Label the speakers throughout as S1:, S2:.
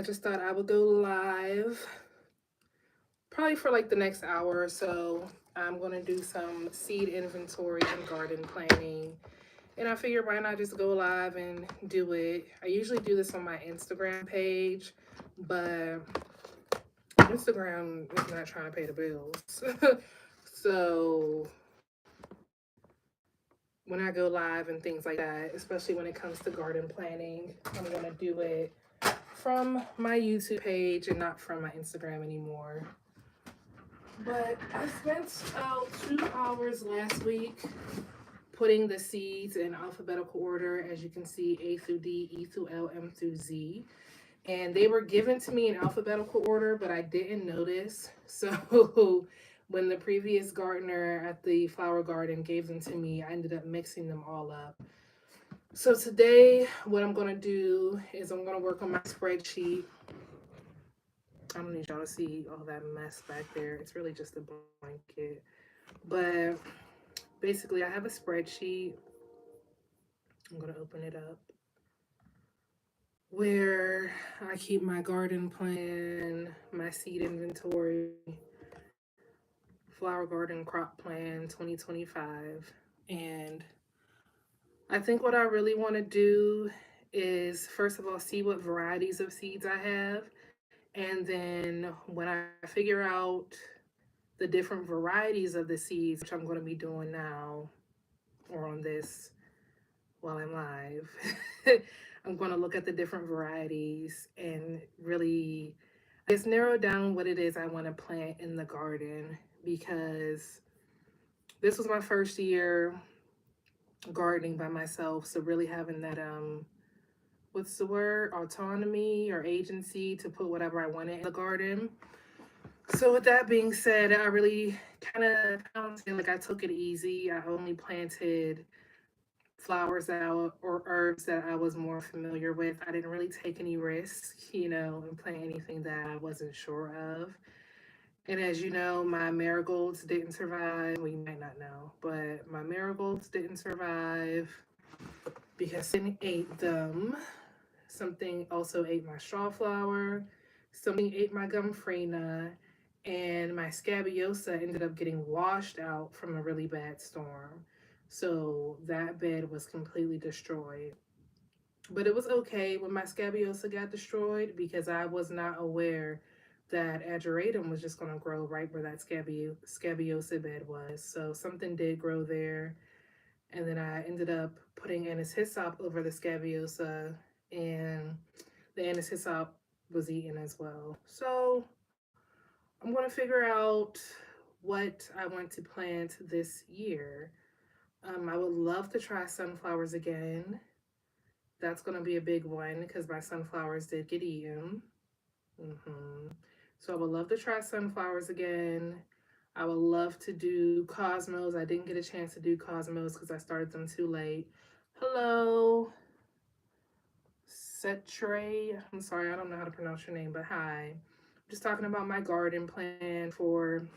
S1: I just thought I would go live probably for like the next hour or so. I'm going to do some seed inventory and garden planning. And I figured why not just go live and do it. I usually do this on my Instagram page, but Instagram is not trying to pay the bills. So when I go live and things like that, especially when it comes to garden planning, I'm going to do it from my YouTube page and not from my Instagram anymore. But I spent about 2 hours last week putting the seeds in alphabetical order, as you can see, A through D, E through L, M through Z. And they were given to me in alphabetical order, but I didn't notice. So when the previous gardener at the flower garden gave them to me, I ended up mixing them all up. So today, what I'm going to do is I'm going to work on my spreadsheet. I don't need y'all to see all that mess back there. It's really just a blanket. But basically, I have a spreadsheet. I'm going to open it up where I keep my garden plan, my seed inventory, flower garden crop plan 2025. And I think what I really want to do is, first of all, see what varieties of seeds I have. And then when I figure out the different varieties of the seeds, which I'm going to be doing now or on this while I'm live, I'm going to look at the different varieties and really, I guess, narrow down what it is I want to plant in the garden because this was my first year gardening by myself. So, really having that, what's the word, autonomy or agency to put whatever I wanted in the garden. So with that being said, I really I don't say like I took it easy. I only planted flowers out or herbs that I was more familiar with. I didn't really take any risks, and plant anything that I wasn't sure of. And as you know, my marigolds didn't survive. Well, you might not know, but my marigolds didn't survive because something ate them. Something also ate my strawflower. Something ate my gumfrena. And my scabiosa ended up getting washed out from a really bad storm. So that bed was completely destroyed. But it was okay when my scabiosa got destroyed because I was not aware that ageratum was just going to grow right where that scabiosa bed was. So something did grow there. And then I ended up putting anise hyssop over the scabiosa, and the anise hyssop was eaten as well. So I'm going to figure out what I want to plant this year. I would love to try sunflowers again. That's going to be a big one because my sunflowers did get eaten. hmm So I would love to try sunflowers again. I would love to do cosmos. I didn't get a chance to do cosmos because I started them too late. Hello, Cetre. I'm sorry, I don't know how to pronounce your name, but hi. I'm just talking about my garden plan for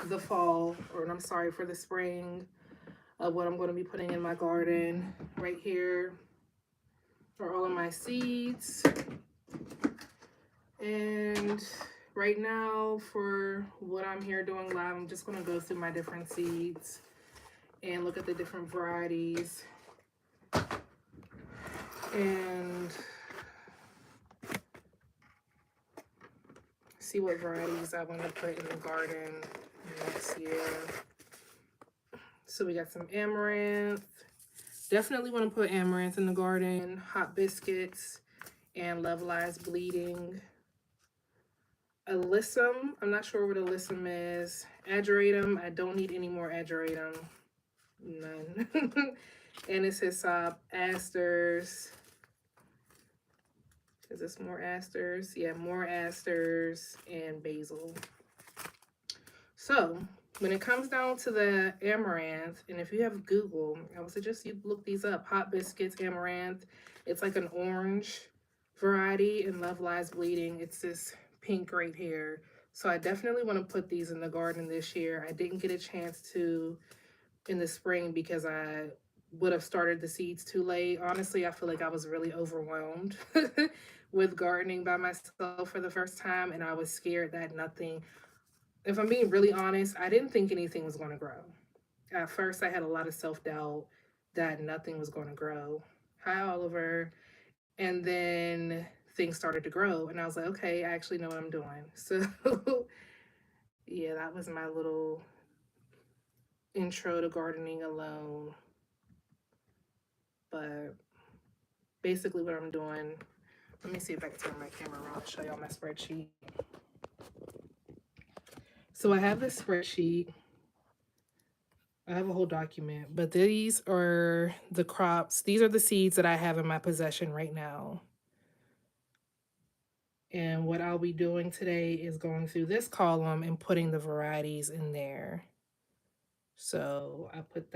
S1: the fall, or I'm sorry, for the spring of what I'm going to be putting in my garden. Right here are all of my seeds. And right now, for what I'm here doing live, I'm just going to go through my different seeds and look at the different varieties and see what varieties I want to put in the garden next year. So we got some amaranth. Definitely want to put amaranth in the garden, hot biscuits, and Love Lies Bleeding. Alyssum, I'm not sure what alyssum is. Ageratum, I don't need any more ageratum. None. Anise hyssop, asters. Is this more asters? Yeah, more asters and basil. So, when it comes down to the amaranth, and if you have Google, I would suggest you look these up. Hot biscuits, amaranth. It's like an orange variety, and Love Lies Bleeding. It's this pink right here. So I definitely want to put these in the garden this year. I didn't get a chance to in the spring because I would have started the seeds too late. Honestly, I feel like I was really overwhelmed with gardening by myself for the first time, and I was scared that nothing, if I'm being really honest, I didn't think anything was going to grow. At first, I had a lot of self doubt that nothing was going to grow. Hi, Oliver. And then things started to grow, and I was like, okay, I actually know what I'm doing. So, yeah, that was my little intro to gardening alone. But basically, what I'm doing, let me see if I can turn my camera around and show y'all my spreadsheet. So, I have this spreadsheet. I have a whole document, but these are the crops. These are the seeds that I have in my possession right now. And what I'll be doing today is going through this column and putting the varieties in there. So I put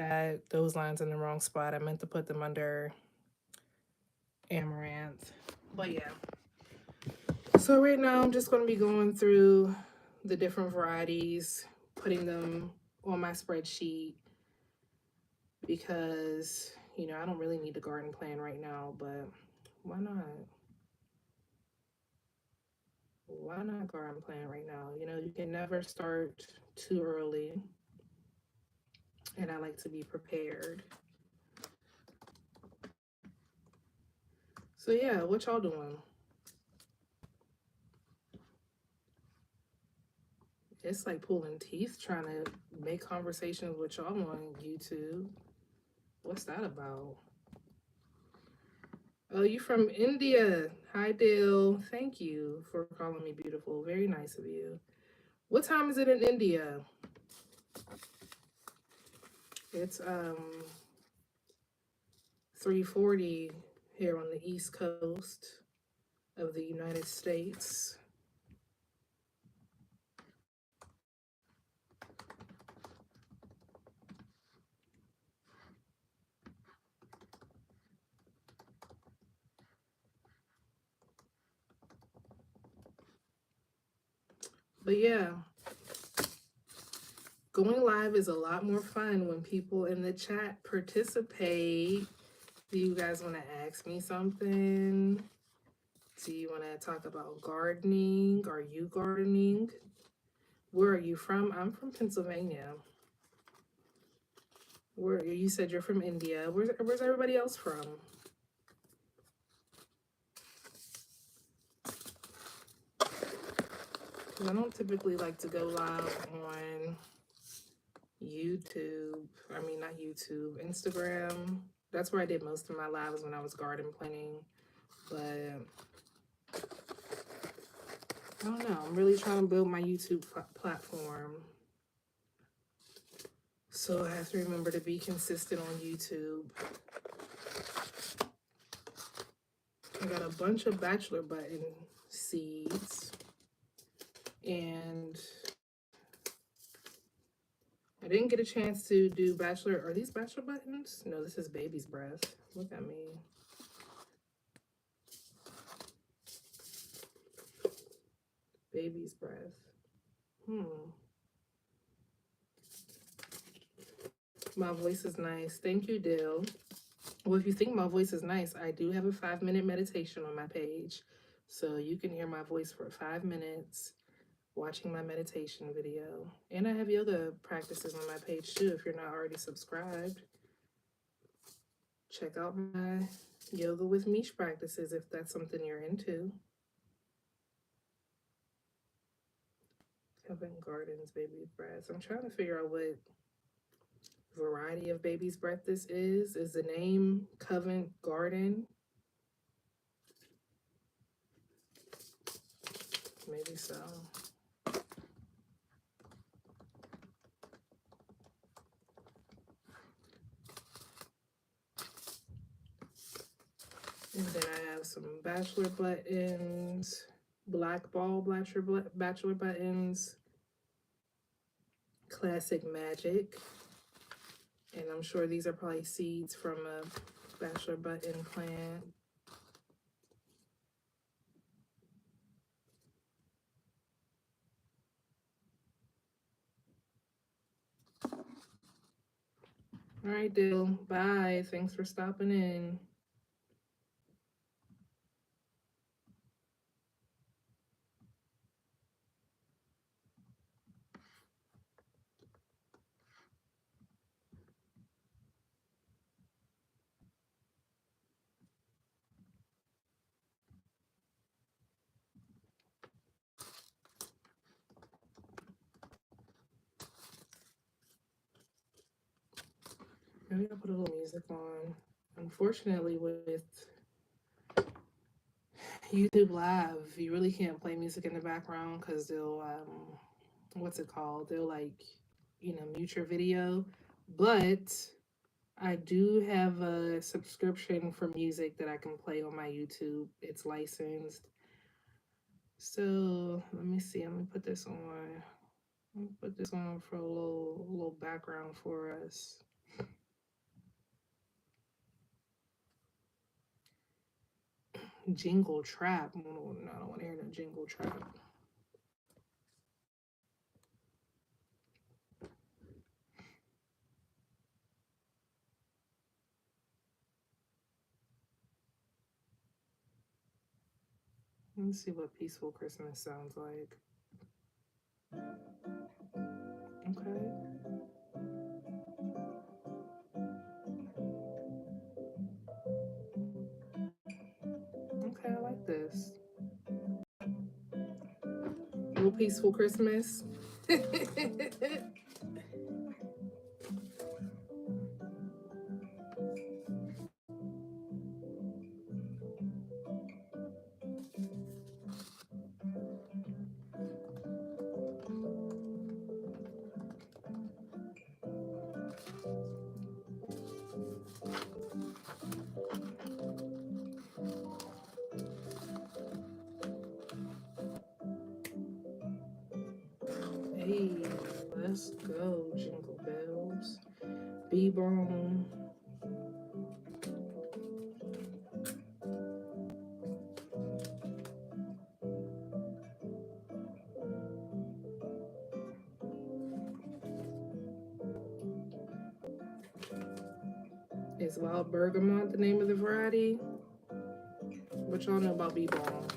S1: those lines in the wrong spot. I meant to put them under amaranth. But yeah. So right now I'm just going to be going through the different varieties, putting them on my spreadsheet because, I don't really need a garden plan right now, but why not? Why not garden plan right now? You can never start too early, and I like to be prepared. So yeah, what y'all doing? It's like pulling teeth trying to make conversations with y'all on YouTube. What's that about? Oh, you from India. Hi, Dale. Thank you for calling me beautiful. Very nice of you. What time is it in India? It's 3:40 here on the East Coast of the United States. But yeah, going live is a lot more fun when people in the chat participate. Do you guys want to ask me something? Do you want to talk about gardening? Are you gardening? Where are you from? I'm from Pennsylvania. Where you said you're from India. Where's everybody else from? Because I don't typically like to go live on YouTube. I mean, not YouTube, Instagram. That's where I did most of my lives when I was garden planning. But I don't know. I'm really trying to build my YouTube platform. So I have to remember to be consistent on YouTube. I got a bunch of bachelor button seeds. And I didn't get a chance to do bachelor. Are these bachelor buttons? No, this is baby's breath. Look at me. Baby's breath. My voice is nice. Thank you, Dill. Well, if you think my voice is nice, I do have a 5-minute meditation on my page. So you can hear my voice for 5 minutes watching my meditation video. And I have yoga practices on my page too if you're not already subscribed. Check out my yoga with Mish practices if that's something you're into. Covent Gardens baby's breath. I'm trying to figure out what variety of baby's breath this is. Is the name Covent Garden? Maybe so. And then I have some bachelor buttons, black ball bachelor buttons, classic magic. And I'm sure these are probably seeds from a bachelor button plant. All right, Dill. Bye. Thanks for stopping in. Maybe I'll put a little music on. Unfortunately, with YouTube Live, you really can't play music in the background because they'll, what's it called? They'll like, mute your video. But I do have a subscription for music that I can play on my YouTube. It's licensed. So let me see. Let me put this on. Let me put this on for a little background for us. Jingle trap. I don't want to hear no jingle trap. Let's see what Peaceful Christmas sounds like. Okay. Okay, I like this. Little Peaceful Christmas. Hey, let's go, Jingle Bells. B-Bone. Is Wild Bergamot the name of the variety? What y'all know about B-Bone?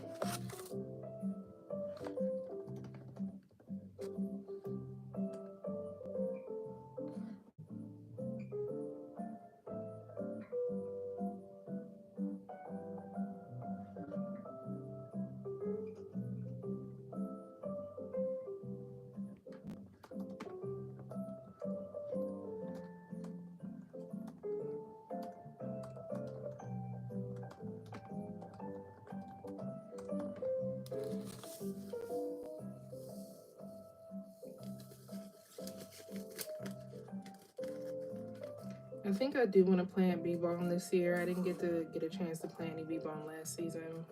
S1: I think I do want to plant B-Bone this year. I didn't get a chance to plant any B-Bone last season.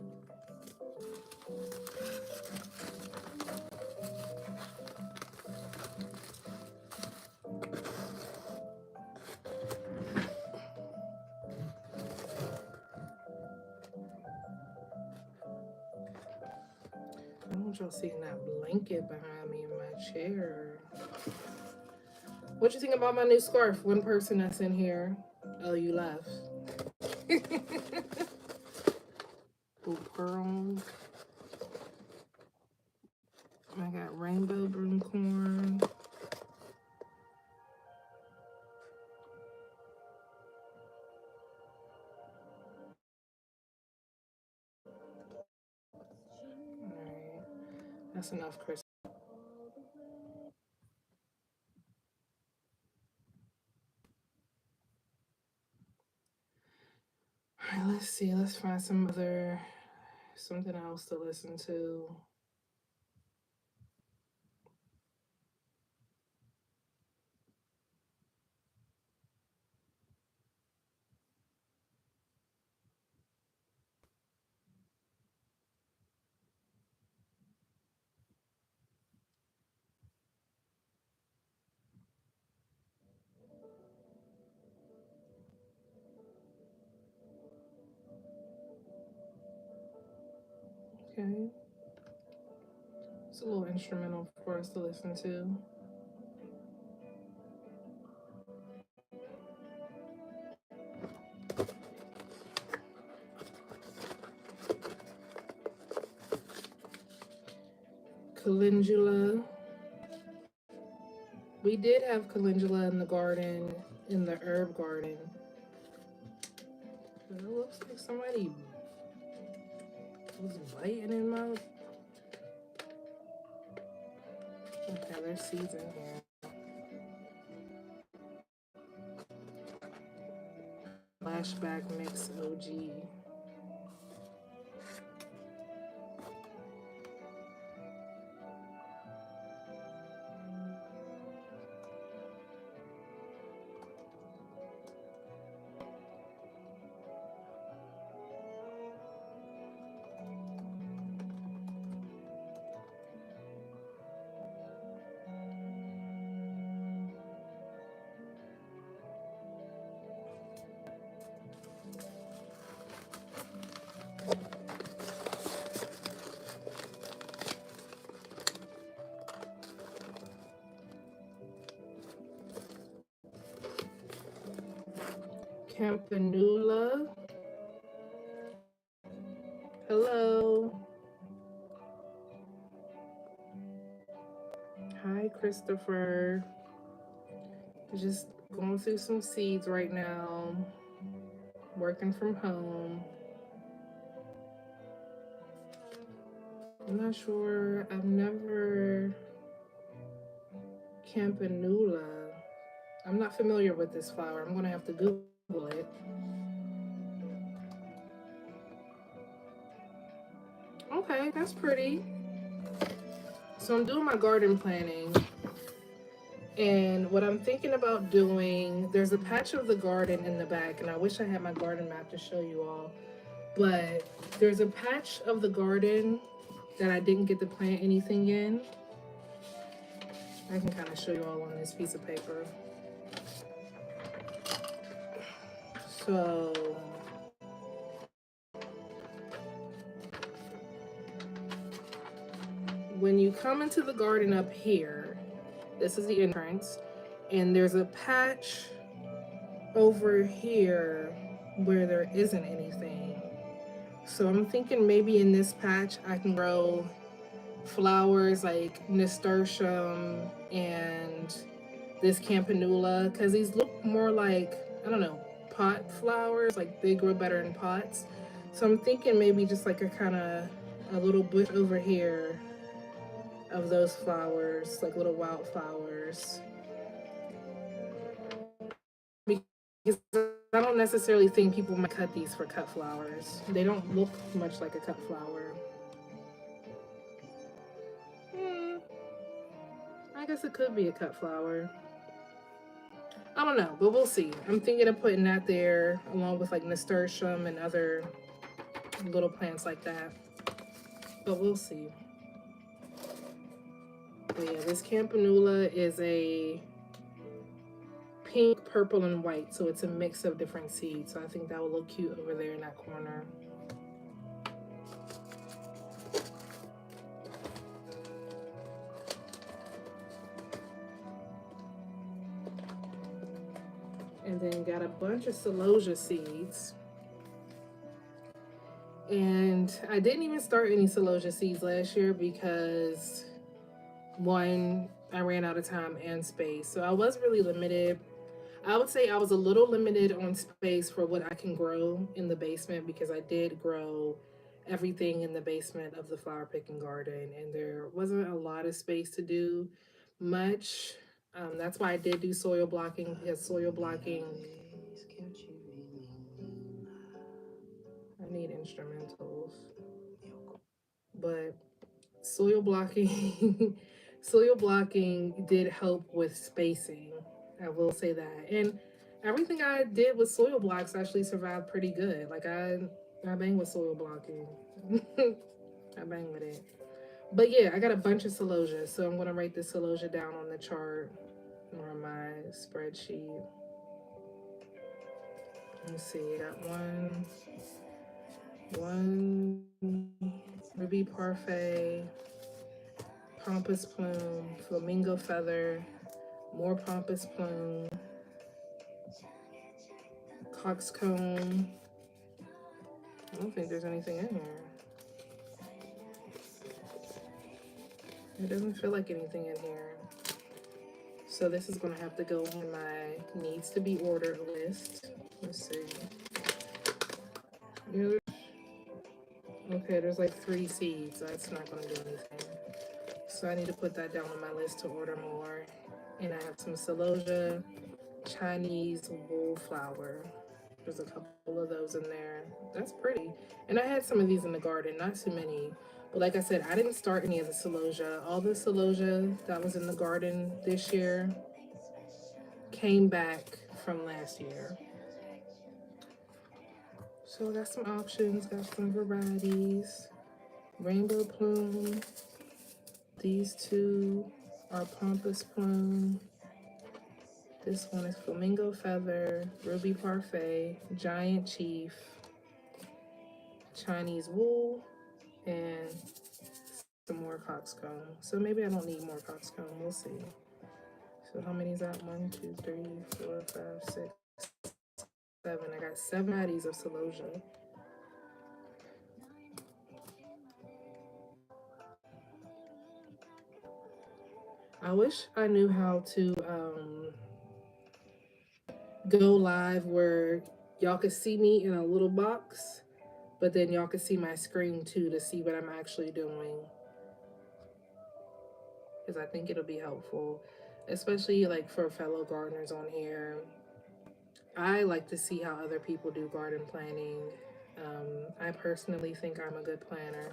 S1: I don't want y'all seeing that blanket behind me in my chair. What you think about my new scarf? One person that's in here. Oh, you left. Blue pearl. I got rainbow broomcorn. Alright. That's enough, Chris. Alright, let's see. Let's find something else to listen to. Okay. It's a little instrumental for us to listen to. Calendula. We did have calendula in the garden, in the herb garden. But it looks like somebody was biting in my... Okay, there's seeds in here. Flashback Mix OG. Campanula. Hello. Hi, Christopher. Just going through some seeds right now. Working from home. I'm not sure. I've never. Campanula. I'm not familiar with this flower. I'm going to have to Google it. Okay, that's pretty. So I'm doing my garden planning. And what I'm thinking about doing, there's a patch of the garden in the back, and I wish I had my garden map to show you all. But there's a patch of the garden that I didn't get to plant anything in. I can kind of show you all on this piece of paper. So when you come into the garden up here, this is the entrance, and there's a patch over here where there isn't anything. So I'm thinking maybe in this patch I can grow flowers like nasturtium and this campanula, because these look more like, I don't know, pot flowers, like they grow better in pots. So I'm thinking maybe just like a kind of a little bush over here of those flowers, like little wildflowers. Because I don't necessarily think people might cut these for cut flowers. They don't look much like a cut flower. I guess it could be a cut flower. I don't know, but we'll see. I'm thinking of putting that there along with like nasturtium and other little plants like that. But we'll see. But yeah, this campanula is a pink, purple, and white. So it's a mix of different seeds. So I think that will look cute over there in that corner. And then got a bunch of celosia seeds. And I didn't even start any celosia seeds last year because one, I ran out of time and space. So I was really limited. I would say I was a little limited on space for what I can grow in the basement, because I did grow everything in the basement of the flower picking garden and there wasn't a lot of space to do much. That's why I did do soil blocking, because soil blocking, I need instrumentals, but soil blocking soil blocking did help with spacing. I will say that. And everything I did with soil blocks actually survived pretty good. Like I bang with soil blocking. I bang with it. But yeah, I got a bunch of celosia, so I'm gonna write the celosia down on the chart or on my spreadsheet. Let's see, I got one ruby parfait, pampas plume, flamingo feather, more pampas plume, coxcomb. I don't think there's anything in here. It doesn't feel like anything in here. So this is gonna have to go on my needs to be ordered list. Let's see. Okay, there's like 3 seeds. That's not gonna do anything. So I need to put that down on my list to order more. And I have some celosia Chinese wool flower. There's a couple of those in there. That's pretty. And I had some of these in the garden, not too many. But like I said, I didn't start any of the celosia. All the celosia that was in the garden this year came back from last year. So I got some options, got some varieties. Rainbow plume. These two are pampas plume. This one is flamingo feather, ruby parfait, giant chief, Chinese wool, and some more coxcomb. So maybe I don't need more coxcomb. We'll see. So how many is that? 1, 2, 3, 4, 5, 6, 7. I got 7 varieties of celosia. I wish I knew how to go live where y'all could see me in a little box, but then y'all could see my screen too to see what I'm actually doing. Because I think it'll be helpful, especially like for fellow gardeners on here. I like to see how other people do garden planning. I personally think I'm a good planner,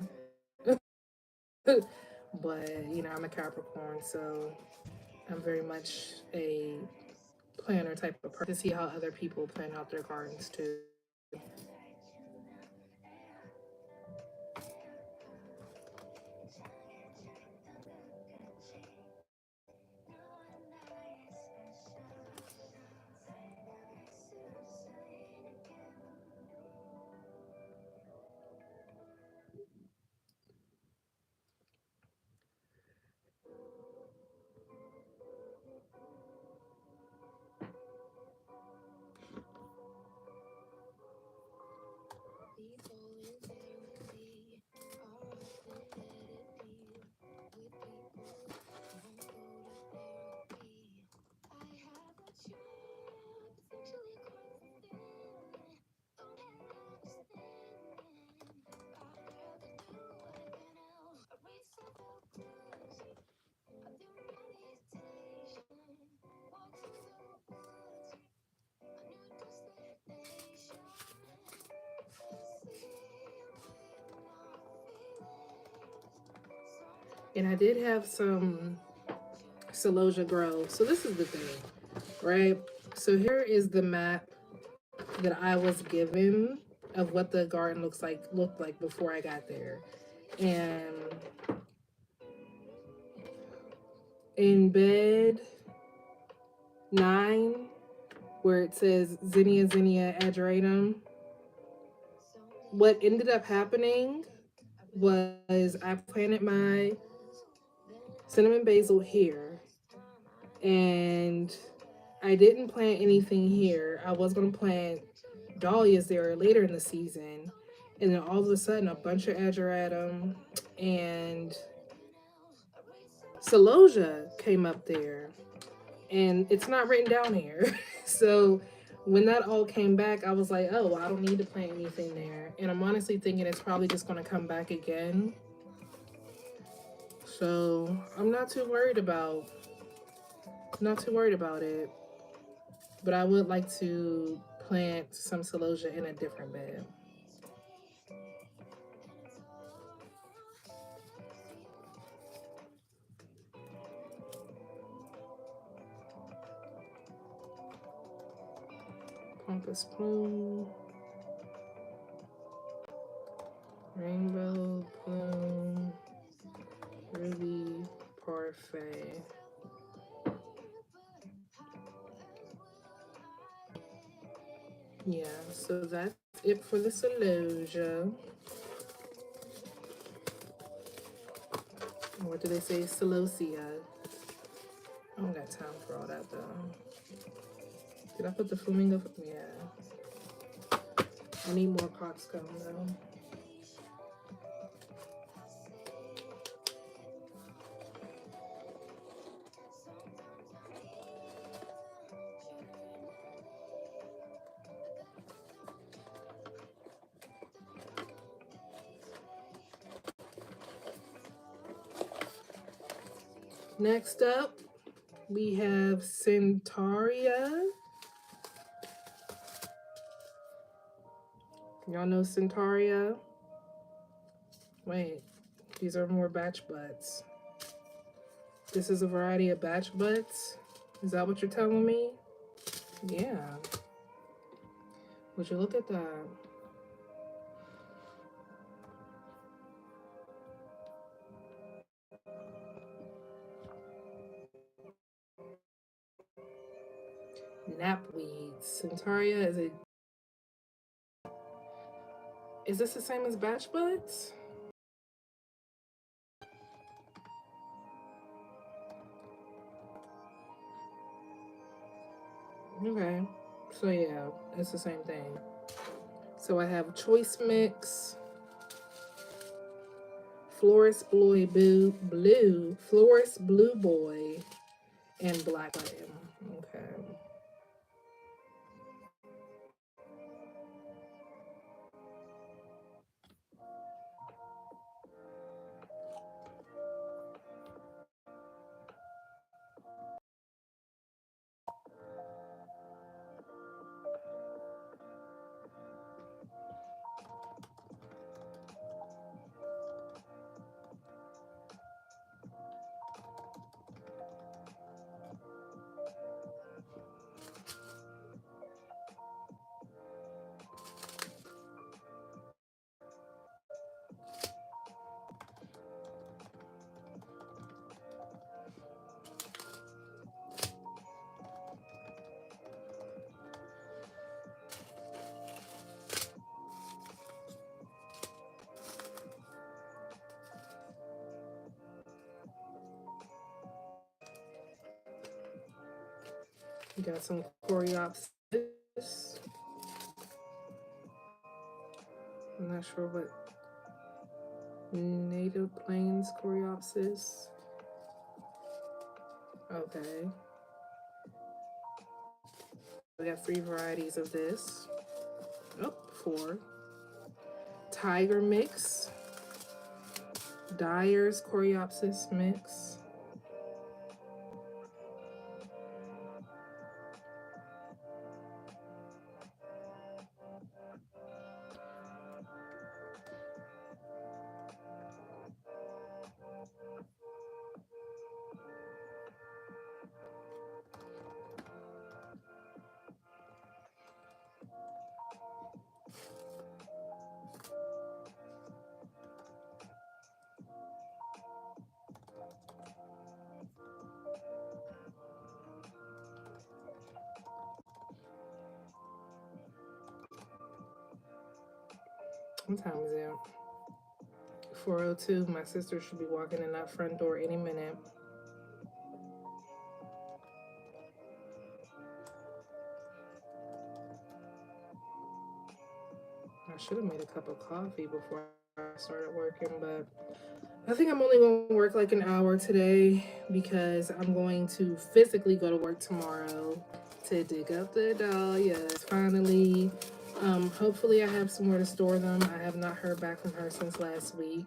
S1: but you know, I'm a Capricorn, so I'm very much a planner type of person to see how other people plan out their gardens too. And I did have some celosia grow. So this is the thing, right? So here is the map that I was given of what the garden looked like before I got there. And in bed 9, where it says Zinnia ageratum, what ended up happening was I planted my cinnamon basil here, and I didn't plant anything here. I was going to plant dahlias there later in the season, and then all of a sudden a bunch of ageratum and celosia came up there, and it's not written down here. So when that all came back, I was like, oh, well, I don't need to plant anything there, and I'm honestly thinking it's probably just going to come back again. So I'm not too worried about it, but I would like to plant some celosia in a different bed. Pampas plume, rainbow plume, ruby parfait. Yeah, so that's it for the celosia. What do they say? Celosia. I don't got time for all that though. Did I put the flamingo? Yeah. I need more coxcomb though. Next up, we have Centaurea. Y'all know Centaria? Wait, these are more batch butts. This is a variety of batch butts? Is that what you're telling me? Yeah. Would you look at that? Knapweed. Centaria is a... Is this the same as batch butts? Okay. So yeah, it's the same thing. So I have Choice Mix, Florist Blue Boy, and Black Button. Okay. We got some Coreopsis. I'm not sure what native plains Coreopsis. Okay. We got 3 varieties of this. Oh, 4. Tiger Mix. Dyer's Coreopsis Mix. What time is it? 4:02. My sister should be walking in that front door any minute. I should have made a cup of coffee before I started working, but I think I'm only going to work like an hour today because I'm going to physically go to work tomorrow to dig up the dahlias. Finally, hopefully I have somewhere to store them. I have not heard back from her since last week.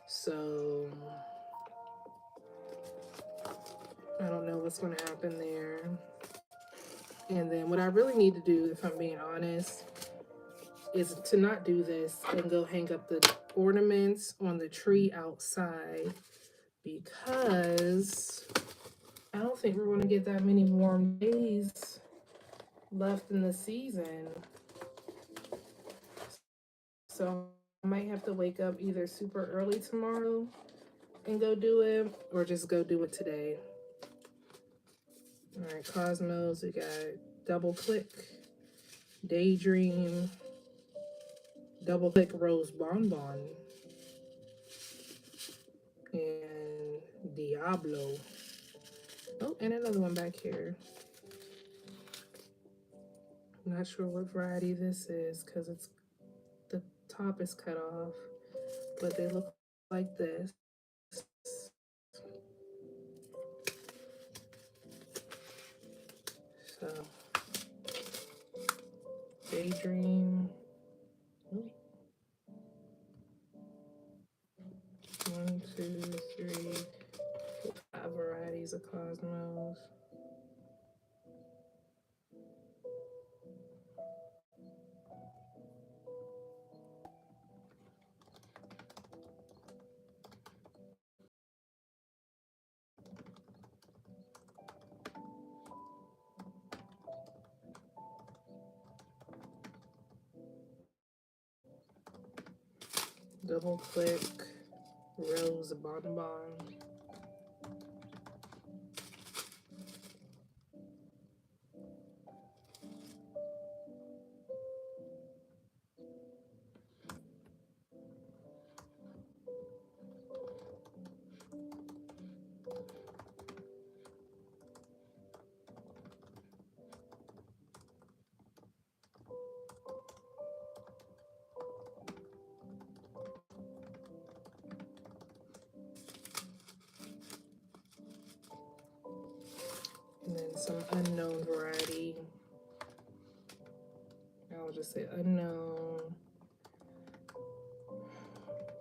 S1: So I don't know what's going to happen there. And then what I really need to do, if I'm being honest, is to not do this and go hang up the ornaments on the tree outside because I don't think we're going to get that many warm days left in the season. So I might have to wake up either super early tomorrow and go do it or just go do it today. All right, Cosmos, we got Double Click, Daydream, Double Click Rose Bonbon, and Diablo. Oh, and another one back here. I'm not sure what variety this is because it's the top is cut off, but they look like this. So, Daydream. Ooh. 1, 2, 3, 4, 5 varieties of Cosmos. Double Click Rose Bonbon. And then some unknown variety. I'll just say unknown,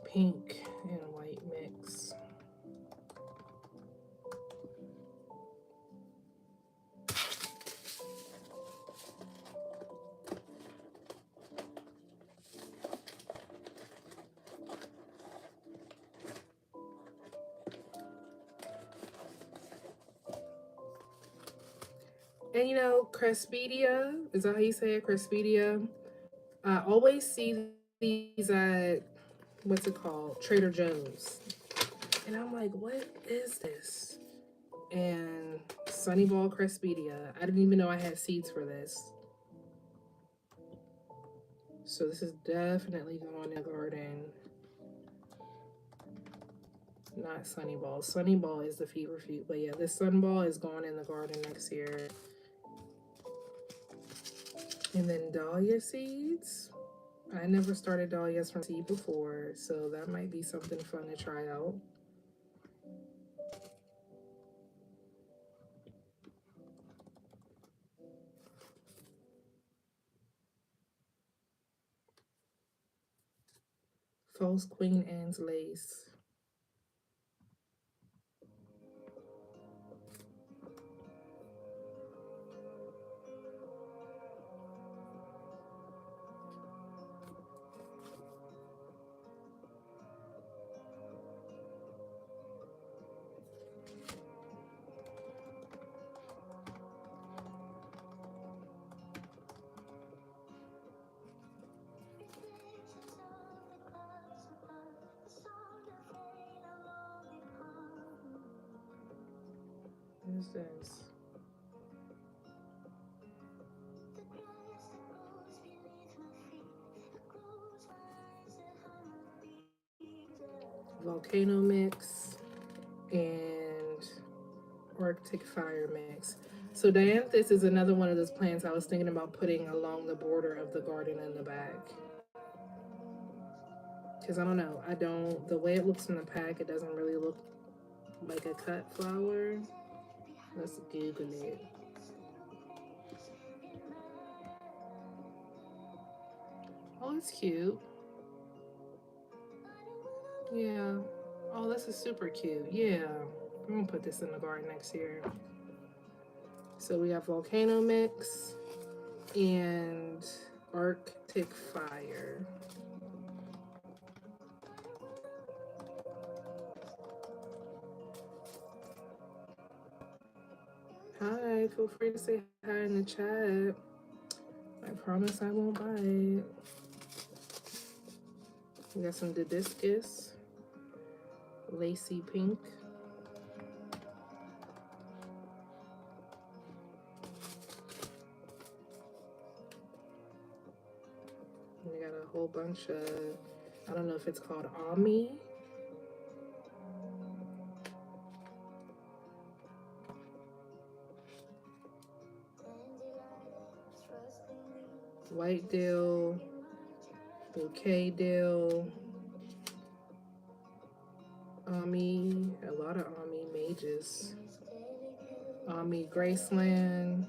S1: pink and white mix. And you know, Cresspedia, is that how you say it? Cresspedia. I always see these at, what's it called? Trader Joe's. And I'm like, what is this? And Sunny Ball Cresspedia. I didn't even know I had seeds for this. So this is definitely going in the garden. Not Sunny Ball. Sunny Ball is the feverfew. But yeah, this Sun Ball is going in the garden next year. And then dahlia seeds. I never started dahlias from seed before, so that might be something fun to try out. False Queen Anne's lace. What is this? Volcano mix and Arctic Fire mix. So Dianthus is another one of those plants I was thinking about putting along the border of the garden in the back. Because I don't know, the way it looks in the pack, it doesn't really look like a cut flower. Let's Google it. Oh, it's cute. Yeah. Oh, this is super cute. Yeah. I'm gonna put this in the garden next year. So we have Volcano Mix and Arctic Fire. Hi, feel free to say hi in the chat. I promise I won't bite. We got some Hibiscus, Lacy Pink. We got a whole bunch of, I don't know if it's called Ami. White dill, bouquet dill, Ami, a lot of Ami mages, Ami Graceland.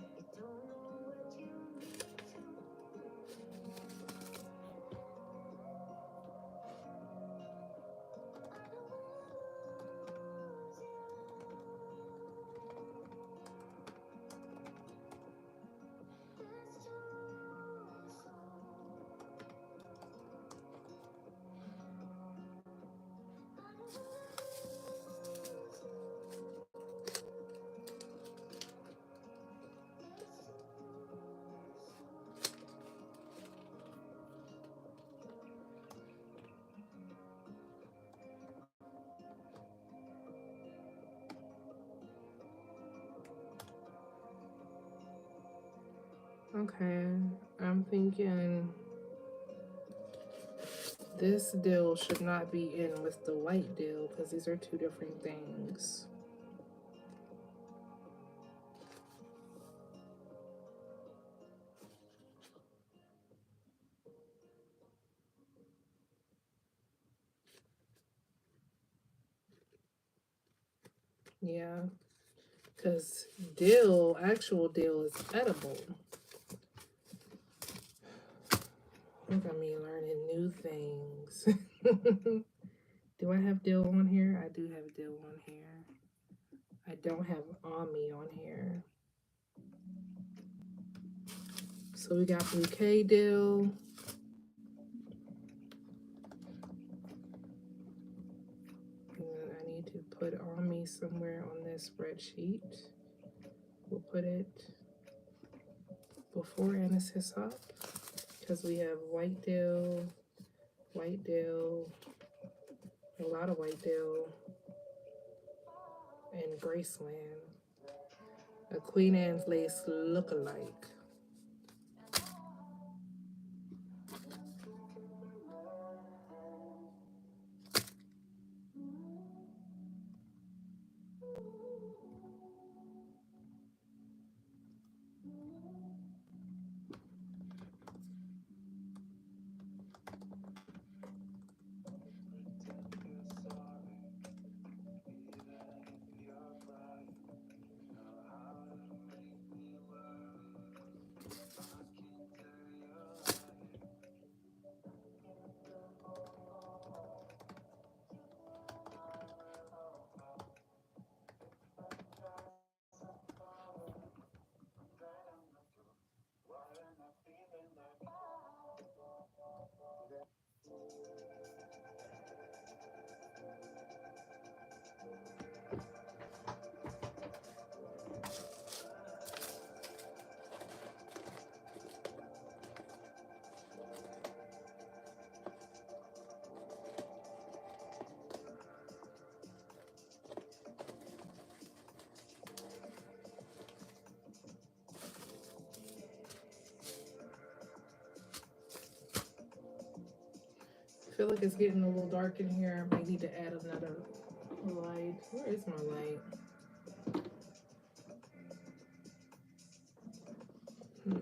S1: Okay, I'm thinking this dill should not be in with the white dill because these are two different things. Yeah, because actual dill is edible. Look at me learning new things. Do I have dill on here? I do have dill on here. I don't have Ami on here. So we got bouquet dill. And I need to put Ami somewhere on this spreadsheet. We'll put it before Anise Hyssop because we have white dill, a lot of white dill, and Graceland. A Queen Anne's Lace look-alike. I feel like it's getting a little dark in here. I might need to add another light. Where is my light? Oh,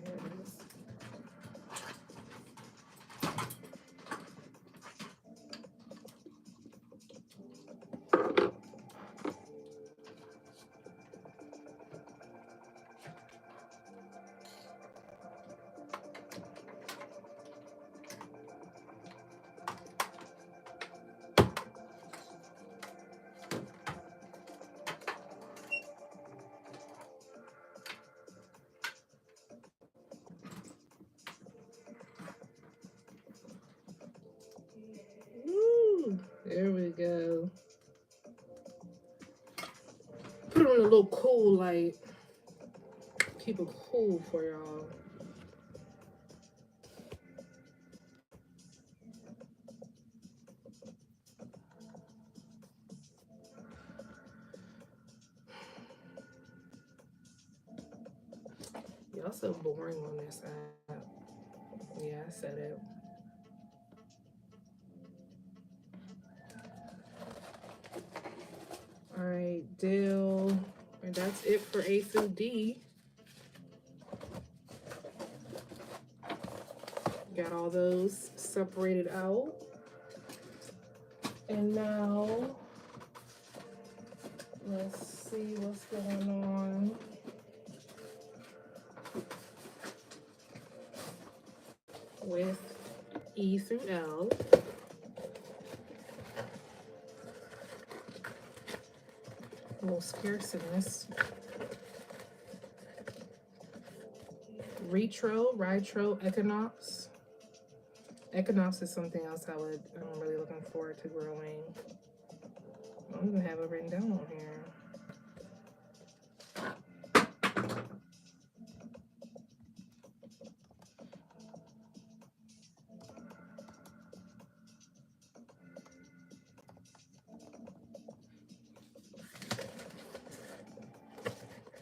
S1: here it is. Woo! There we go. Put on a little cool light. Keep it cool for y'all. Y'all so boring on this app. Yeah, I said it. All right, dill. And that's it for A through D. Got all those separated out. And now, let's see what's going on with E through L. A little scarce in this. Ritro, Equinox. Equinox is something else I'm really looking forward to growing. I don't even have it written down on here.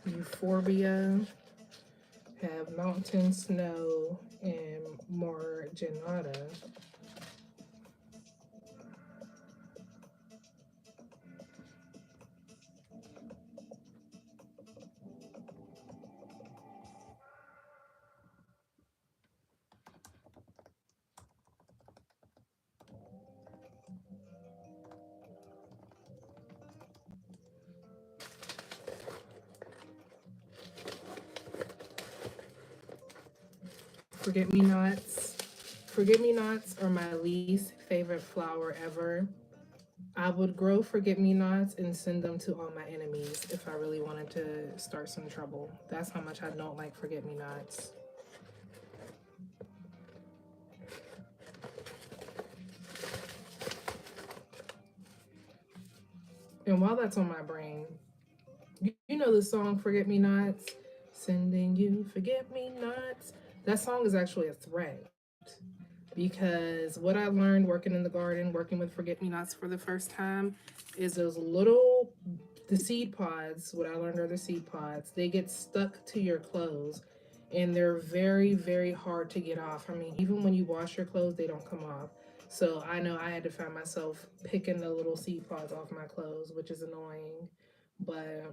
S1: Euphorbia, have Mountain Snow, and Marginata. Forget Me Nots. Forget Me Nots are my least favorite flower ever. I would grow forget me nots and send them to all my enemies if I really wanted to start some trouble. That's how much I don't like forget me nots. And while that's on my brain, you know the song Forget Me Nots? Sending you forget me nots. That song is actually a threat because what I learned working in the garden, working with forget me nots for the first time, is those little the seed pods. What I learned are the seed pods. They get stuck to your clothes, and they're very very hard to get off. I mean, even when you wash your clothes, they don't come off. So I know I had to find myself picking the little seed pods off my clothes, which is annoying. But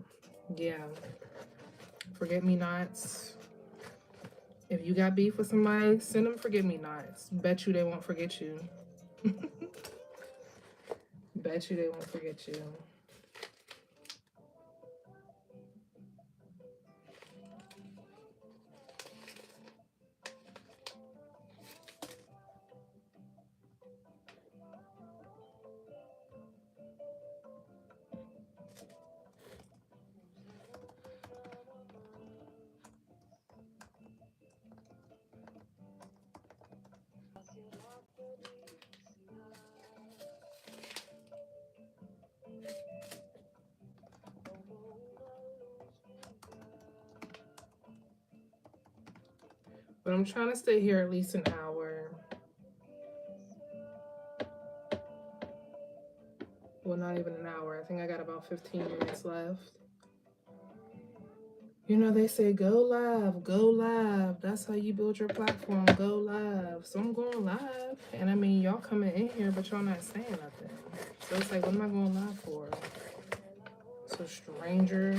S1: yeah, forget me nots. If you got beef with somebody, send them forget me nots. Bet you they won't forget you. Bet you they won't forget you. But I'm trying to stay here at least an hour. Well, not even an hour. I think I got about 15 minutes left. You know, they say go live, go live. That's how you build your platform, go live. So I'm going live. And I mean, y'all coming in here, but y'all not saying nothing. So it's like, what am I going live for? So strangers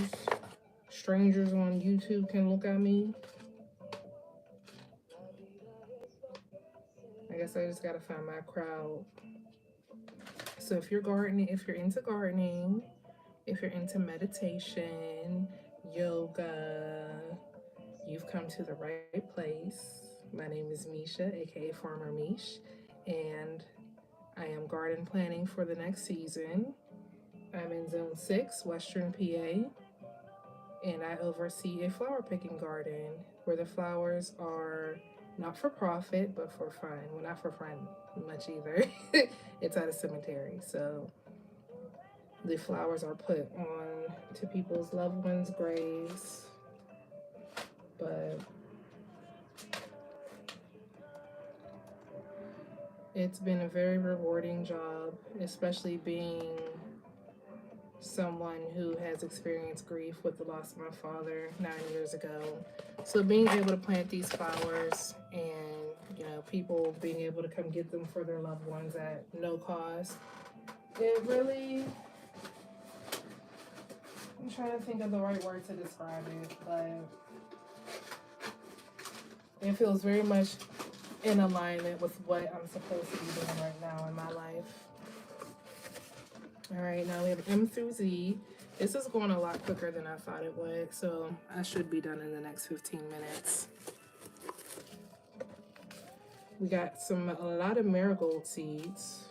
S1: on YouTube can look at me. I guess I just gotta find my crowd. So if you're gardening, if you're into gardening, if you're into meditation, yoga, you've come to the right place. My name is Misha, aka Farmer Mish, and I am garden planning for the next season. I'm in Zone 6, Western PA, and I oversee a flower picking garden where the flowers are not for profit, but for fun. Well, not for fun much either. It's at a cemetery, so the flowers are put on to people's loved ones' graves. But it's been a very rewarding job, especially being someone who has experienced grief with the loss of my father 9 years ago. So being able to plant these flowers and, you know, people being able to come get them for their loved ones at no cost, it really, I'm trying to think of the right word to describe it, but it feels very much in alignment with what I'm supposed to be doing right now in my life. All right, now we have M through Z. This is going a lot quicker than I thought it would, so I should be done in the next 15 minutes. We got a lot of marigold seeds.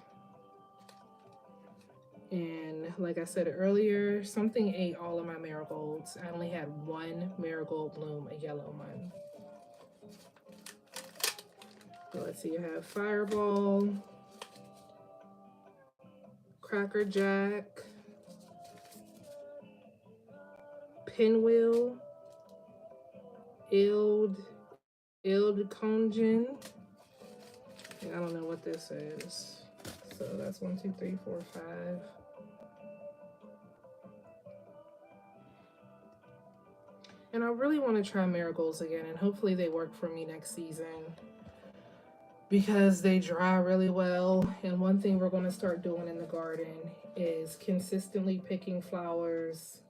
S1: And like I said earlier, something ate all of my marigolds. I only had one marigold bloom, a yellow one. So let's see, I have Fireball, Cracker Jack, Pinwheel, Ild Congen. I don't know what this is. So that's 1, 2, 3, 4, 5. And I really want to try marigolds again, and hopefully they work for me next season because they dry really well. And one thing we're going to start doing in the garden is consistently picking flowers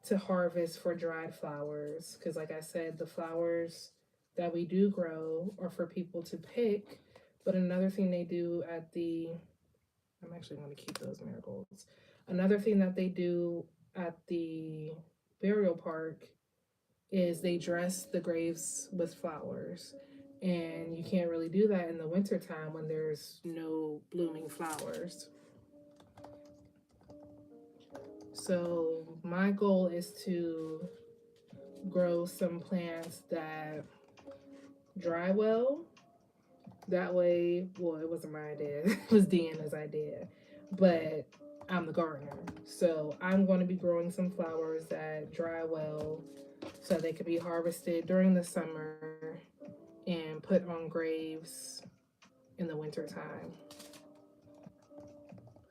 S1: to harvest for dried flowers. Because, like I said, the flowers that we do grow are for people to pick. But another thing they do at the, I'm actually going to keep those marigolds. Another thing that they do at the burial park is they dress the graves with flowers. And you can't really do that in the wintertime when there's no blooming flowers. So my goal is to grow some plants that dry well. That way, well, it wasn't my idea, it was Deanna's idea. But I'm the gardener. So I'm going to be growing some flowers that dry well so they could be harvested during the summer and put on graves in the winter time.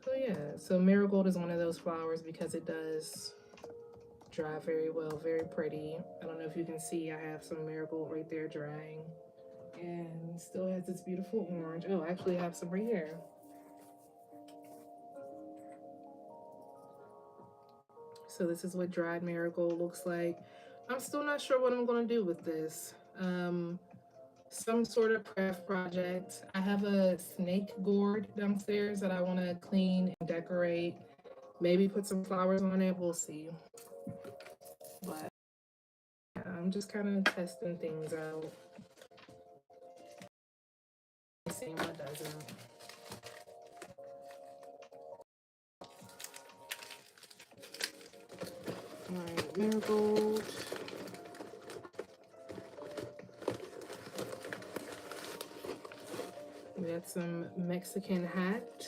S1: So yeah, so marigold is one of those flowers because it does dry very well, very pretty. I don't know if you can see, I have some marigold right there drying and still has this beautiful orange. Oh, I actually have some right here. So this is what dried marigold looks like. I'm still not sure what I'm going to do with this. Some sort of craft project. I have a snake gourd downstairs that I want to clean and decorate. Maybe put some flowers on it. We'll see. But yeah, I'm just kind of testing things out. Seeing what doesn't. Alright, marigold. We got some Mexican hat.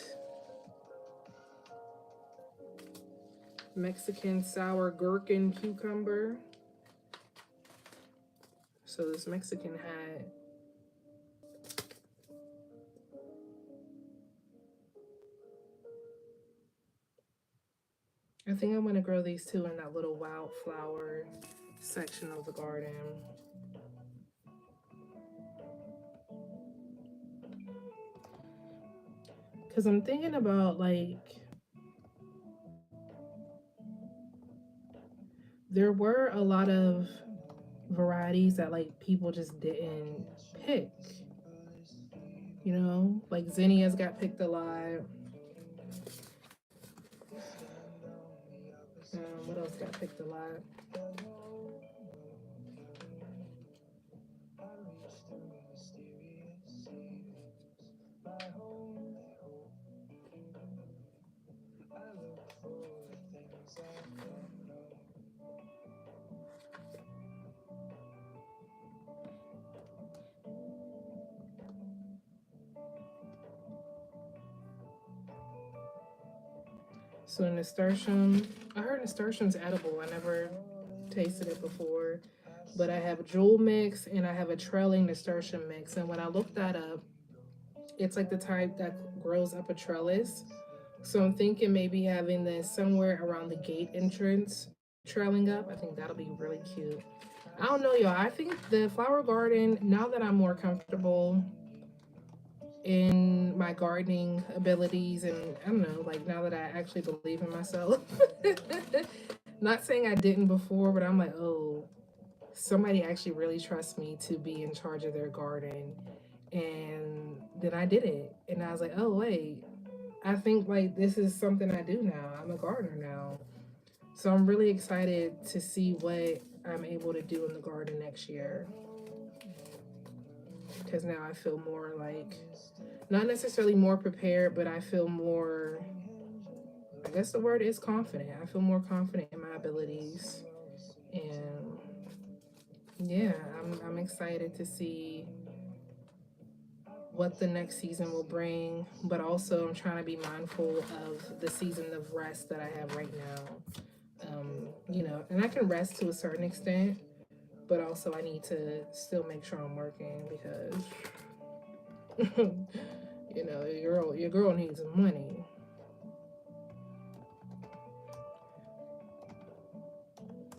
S1: Mexican sour gherkin cucumber. So this Mexican hat. I think I'm gonna grow these two in that little wildflower section of the garden. Cause I'm thinking about like, there were a lot of varieties that like people just didn't pick. You know, like zinnias got picked a lot. What else got picked a lot? So nasturtium, I heard nasturtium's edible. I never tasted it before, but I have a jewel mix and I have a trailing nasturtium mix. And when I looked that up, it's like the type that grows up a trellis. So I'm thinking maybe having this somewhere around the gate entrance, trailing up. I think that'll be really cute. I don't know, y'all. I think the flower garden, now that I'm more comfortable in my gardening abilities, and I don't know, like now that I actually believe in myself. Not saying I didn't before, but I'm like, oh, somebody actually really trusts me to be in charge of their garden. And then I did it. And I was like, oh, wait, I think like this is something I do now. I'm a gardener now. So I'm really excited to see what I'm able to do in the garden next year. Because now I feel more like, not necessarily more prepared, but I feel more, I guess the word is confident. I feel more confident in my abilities. And yeah, I'm excited to see what the next season will bring, but also I'm trying to be mindful of the season of rest that I have right now. You know, and I can rest to a certain extent, but also I need to still make sure I'm working because you know, your girl needs money.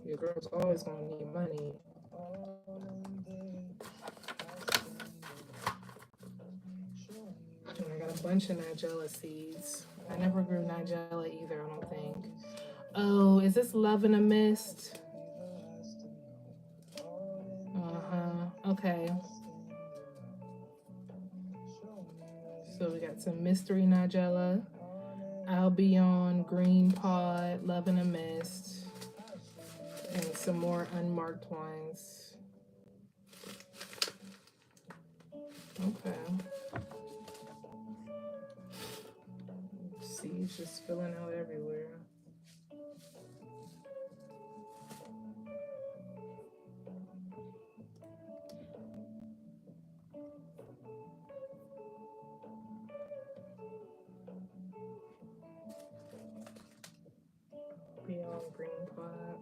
S1: Your girl's always gonna need money. And I got a bunch of Nigella seeds. I never grew Nigella either, I don't think. Oh, is this Love in a Mist? Okay. So we got some Mystery Nigella, Albion, Green Pod, Love in a Mist, and some more unmarked ones. Okay. Seeds just spilling out everywhere. Beyond Green Pod.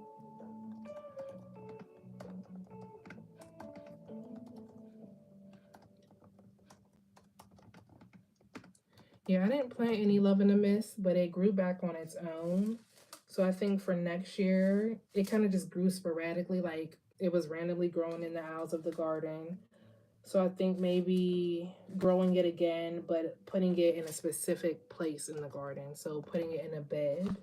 S1: Yeah, I didn't plant any Love in a Mist, but it grew back on its own. So I think for next year, it kind of just grew sporadically, like it was randomly growing in the aisles of the garden. So I think maybe growing it again, but putting it in a specific place in the garden. So putting it in a bed.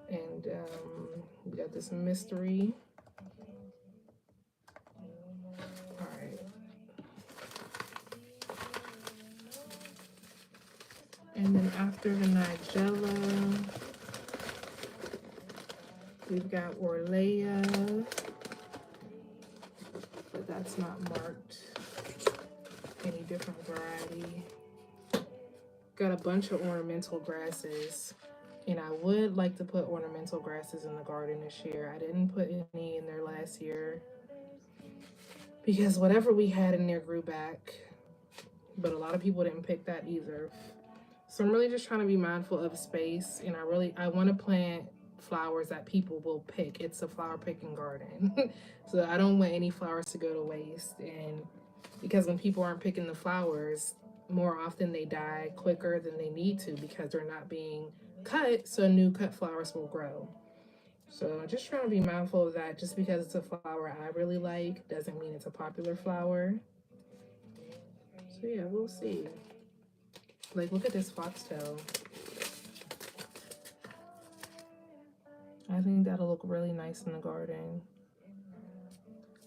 S1: And we got this mystery. All right. And then after the Nigella, we've got Orlea, but that's not marked any different variety. Got a bunch of ornamental grasses, and I would like to put ornamental grasses in the garden this year. I didn't put any in there last year because whatever we had in there grew back, but a lot of people didn't pick that either. So I'm really just trying to be mindful of space, and I want to plant flowers that people will pick. It's a flower picking garden. So I don't want any flowers to go to waste. And because when people aren't picking the flowers, more often they die quicker than they need to because they're not being cut, so new cut flowers will grow. So I'm just trying to be mindful of that. Just because it's a flower I really like doesn't mean it's a popular flower. So yeah, we'll see. Like, look at this foxtail. I think that'll look really nice in the garden.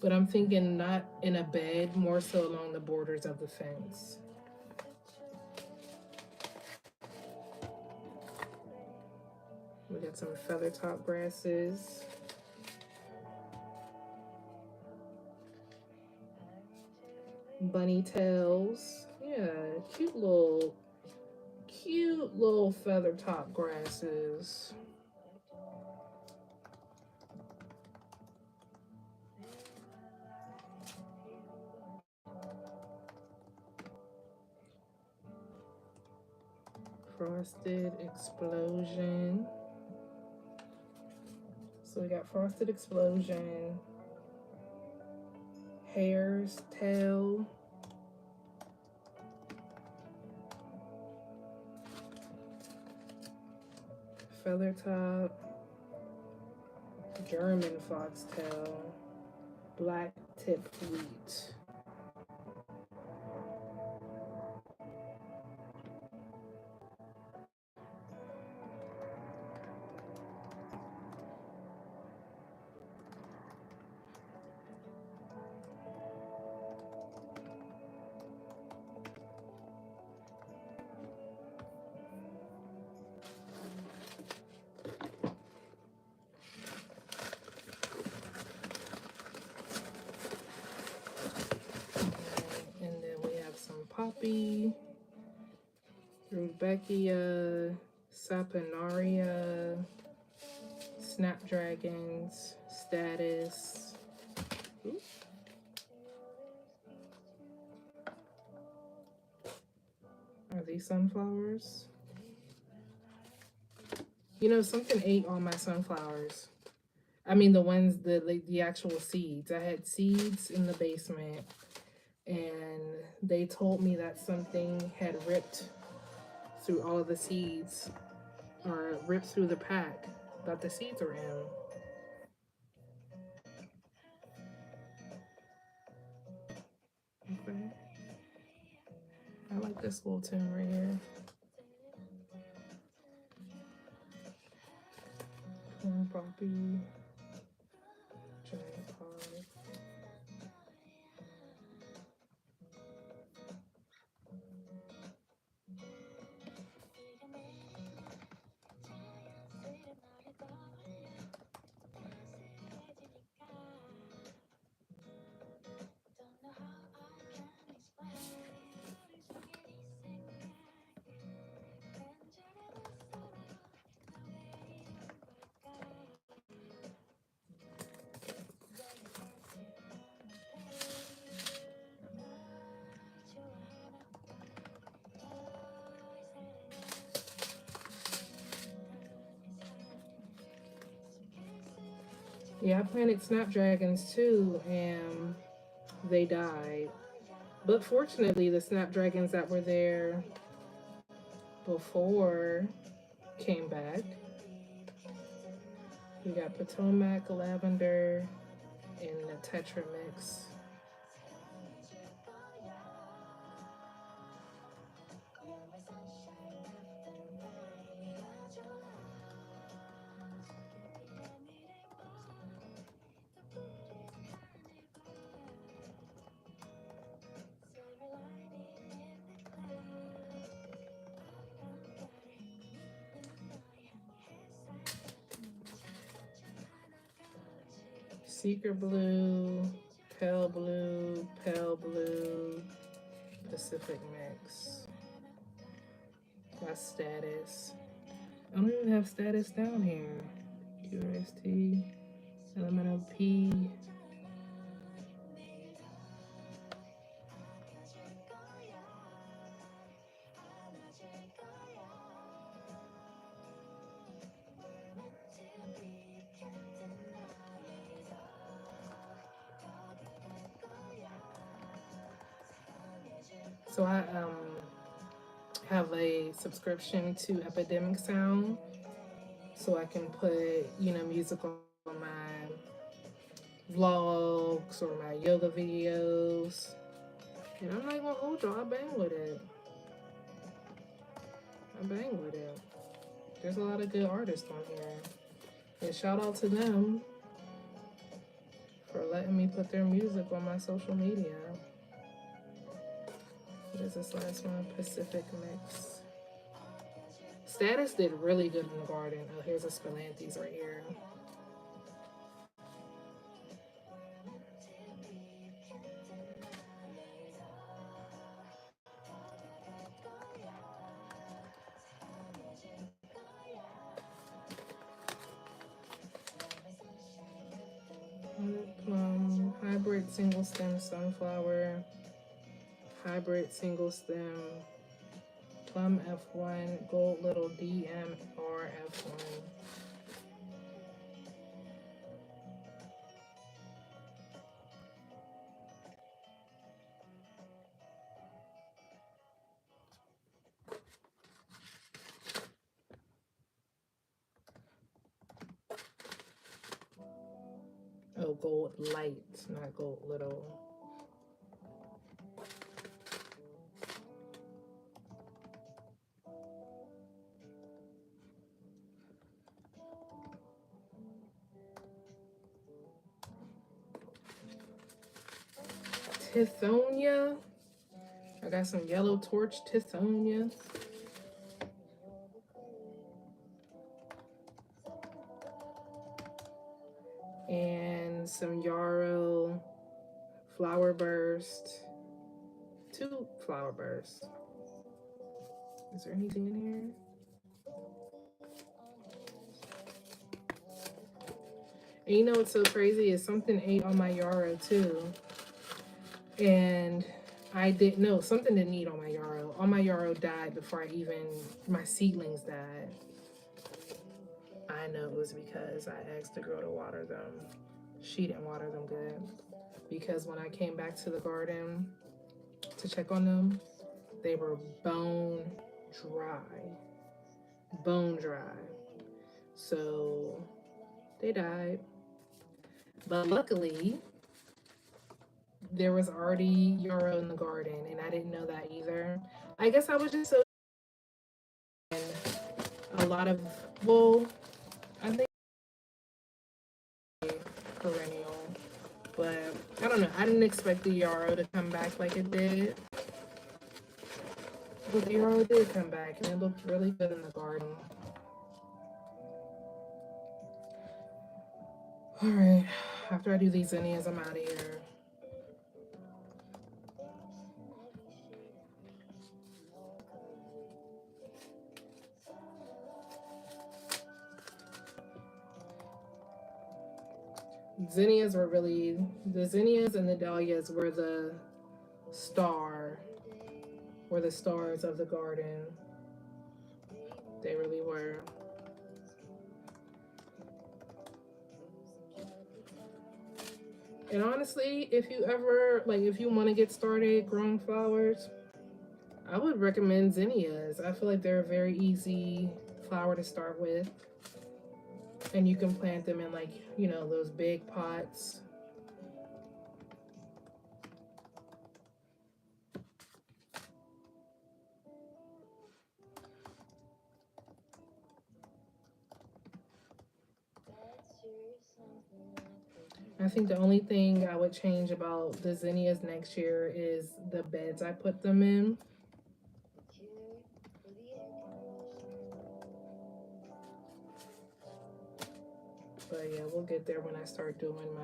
S1: But I'm thinking not in a bed, more so along the borders of the fence. We got some feather top grasses. Bunny tails. Yeah, cute little feather top grasses. Frosted Explosion. So we got Frosted Explosion, Hare's Tail, Feather Top, German Foxtail, Black Tip Wheat. And then we have some poppy, Rudbeckia, Saponaria, Snapdragons, Status. Ooh. Are these sunflowers? You know, something ate all my sunflowers. I mean, the ones, the actual seeds. I had seeds in the basement, and they told me that something had ripped through all of the seeds, or ripped through the pack that the seeds are in. Okay. I like this little tune right here. Corn poppy, giant pod. Yeah, I planted snapdragons too, and they died. But fortunately, the snapdragons that were there before came back. We got Potomac, lavender, and the Tetra mix. Seeker blue, pale blue, Pacific mix. That's status. I don't even have status down here. QRST, elemental P. So I have a subscription to Epidemic Sound, so I can put music on my vlogs or my yoga videos. And I'm not gonna hold y'all. I bang with it. I bang with it. There's a lot of good artists on here, and shout out to them for letting me put their music on my social media. What is this last one? Pacific mix. Status did really good in the garden. Oh, here's a Spilanthes right here. Plum, hybrid single stem sunflower, hybrid single stem plum F1, gold little DMR F1. Oh, gold light, not gold little. Tithonia. I got some yellow torch Tithonia. And some yarrow flower burst. 2 flower bursts. Is there anything in here? And you know what's so crazy is something ate on my yarrow too. And I didn't know. Something didn't eat on my yarrow. All my yarrow died before my seedlings died. I know it was because I asked the girl to water them. She didn't water them good. Because when I came back to the garden, to check on them. They were dry, bone dry. So they died. But luckily, there was already yarrow in the garden, and I didn't know that either. I guess I was just so a lot of well, I think perennial, but I don't know. I didn't expect the yarrow to come back like it did, but the yarrow did come back, and it looked really good in the garden. All right, after I do these zinnias, I'm out of here. Zinnias were really, the zinnias and the dahlias were the stars of the garden. They really were. And honestly, if you want to get started growing flowers, I would recommend zinnias. I feel like they're a very easy flower to start with. And you can plant them in those big pots. I think the only thing I would change about the zinnias next year is the beds I put them in. But yeah, we'll get there when I start doing my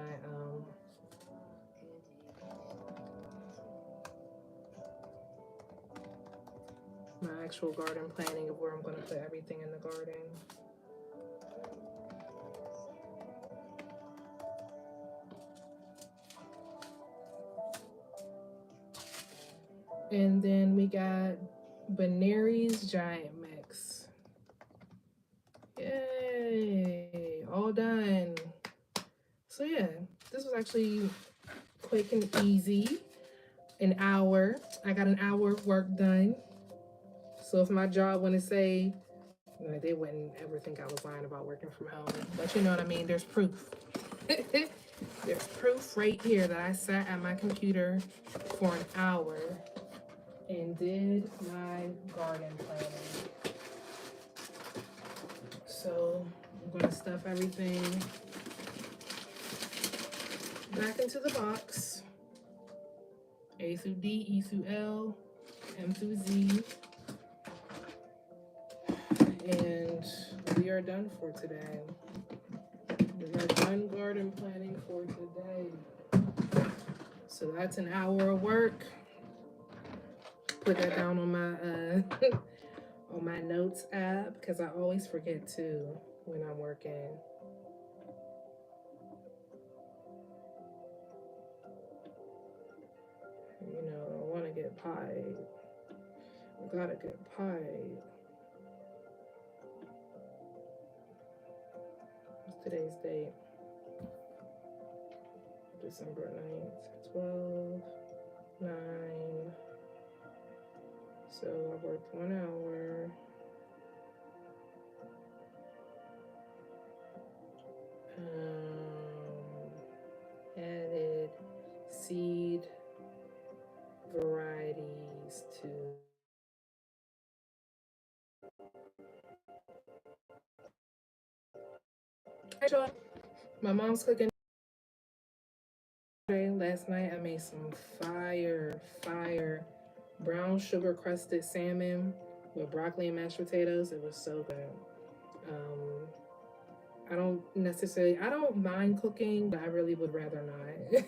S1: actual garden planning of where I'm going to put everything in the garden. And then we got Benari's Giant Mix. Yay! All done. So yeah, this was actually quick and easy. An hour. I got an hour of work done. So if my job want to say, they wouldn't ever think I was lying about working from home. But you know what I mean? There's proof. There's proof right here that I sat at my computer for an hour and did my garden planning. So I'm gonna stuff everything back into the box. A through D, E through L, M through Z. And we are done for today. We are done garden planning for today. So that's an hour of work. Put that down on my on my notes app because I always forget to when I'm working. I want to get pied. I gotta get pied. What's today's date? December 9th, 12, 9. So I worked 1 hour. Added seed varieties to my mom's cooking. Last night I made some fire brown sugar crusted salmon with broccoli and mashed potatoes. It was so good. I don't mind cooking, but I really would rather not.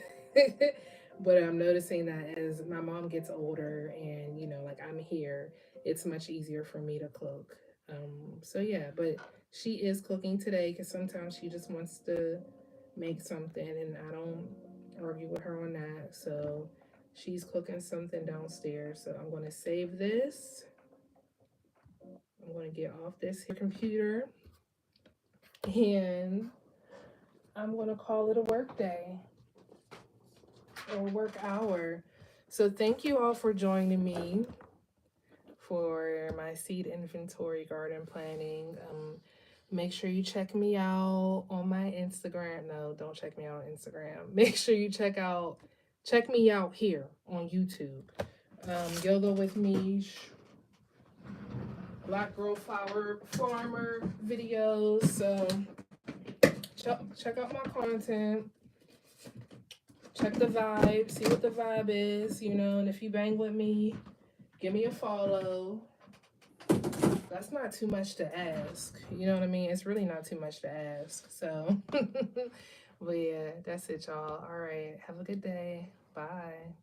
S1: But I'm noticing that as my mom gets older and, I'm here, it's much easier for me to cook. So yeah, but she is cooking today because sometimes she just wants to make something and I don't argue with her on that. So she's cooking something downstairs. So I'm going to save this. I'm going to get off this computer and I'm going to call it a work day or work hour. So thank you all for joining me for my seed inventory garden planning. Make sure you check me out on my Instagram. No, don't check me out on Instagram. Make sure you check me out here on YouTube. Yoga with me, Black Girl Flower Farmer videos. So check out my content. Check the vibe, see what the vibe is, and if you bang with me, give me a follow. That's not too much to ask. You know what I mean? It's really not too much to ask. So, but yeah, that's it, y'all. All right. Have a good day. Bye.